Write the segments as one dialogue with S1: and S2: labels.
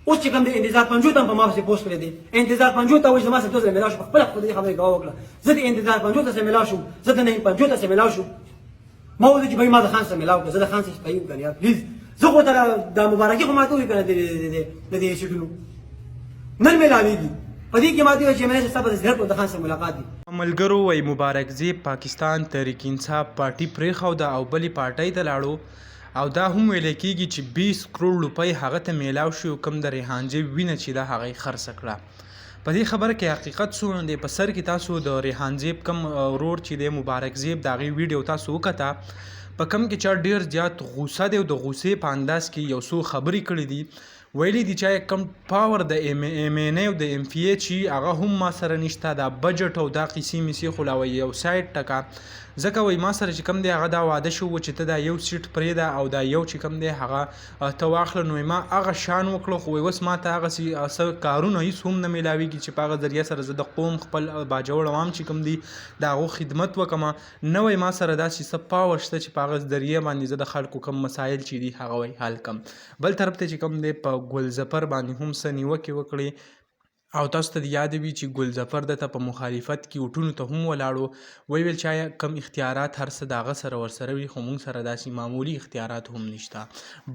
S1: اوس چې کوم دی انتظار پنجو ته په ما پسې پوسټ کړی دی انتظار پنجو ته وایي زما سره تاسو ملاو شو په خپله خپله دې خبرې کوه وکړه زه د انتظار پنجو ته سره ملاو شوم زه د نعیم پنجو ته سره ملاو شوم ما وویل چې بھائی ما د خان سره ملاو کړه زه د خان سره صحیح وکړم یار پلیز زه خو ته دا مبارکي خو ما ته ووایي که نه د دې سیټونو نن ملاوېږي په دې کې ما ته وویل چې مې ستا په زړه په د خان سره ملاقات دي
S2: ملګرو وایي مبارکزی پاکستان تحریک انصاف پارټي پرېښوده او بلې پارټۍ ته لاړو او دا هم ویل کېږي چې 20 کروڑ روپۍ هغه ته میلاو شي او کوم د ریحان جیب وینه چې ده هغه یې خرڅه کړه په دې خبره کې حقیقت څونه دی په سر کې تاسو د ریحان جیب کم ورور چې دی مبارک زیب د هغې ویډیو تاسو وکته په کم کې چا ډېر زیات غوسه دی او د غوسې په انداز کې یو څو خبرې کړې دي ویلي دي چې کم پاور د ایم این ای او د ایم پی ای چې هغه هم ما سره نشته دا بجټ او دا قیسې میسې خو لا وایي یو سایډ ټکه ځکه وایي ما سره چې کوم دی هغه دا واده شو چې ته دا یو سیټ پرېږده او دا یو چې کوم دی هغه ته واخله نو ما هغه شان وکړه خو اوس ما ته هغسې څه کارونه هېڅ هم نه میلاویږي چې په هغه ذریعه سره زه د قوم خپل باجوړ عوام چې کوم دي د هغو خدمت وکړم نه وایي ما سره داسې څه پاور شته چې په هغه ذریعه باندې زه د خلکو کوم مسایل چې دي هغه وایي حل کړم بل طرف ته چې کوم دی په ګلظفر باندې هم څه نیوکې وکړې او تاسو ته یاد وي چې ګلظفر دته په مخالفت کې اوټونو ته هم ولاړو ویل چې کم اختیارات هر څه د هغه سره ورسره وي خو موږ سره داسې معمولي اختیارات هم نشته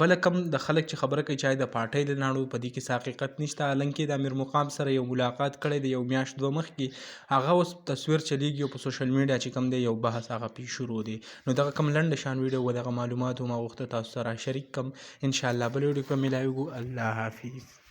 S2: بله کم د خلک چې خبره کوي چې د پارټۍ له لاړو په دې کې څه حقیقت نشته حالانکې د امیر مقام سره یو ملاقات کړی دی یو میاشت دوه مخکې هغه اوس تصویر چلیږي او په سوشل میډیا چې کوم دی یو بحث هغه پې شروع دی نو دغه کم لنډ شان ویډیو و دغه معلومات ما غوښته تاسو سره شریک کم انشاءالله بل ویډیو کې میلاویږو الله حافظ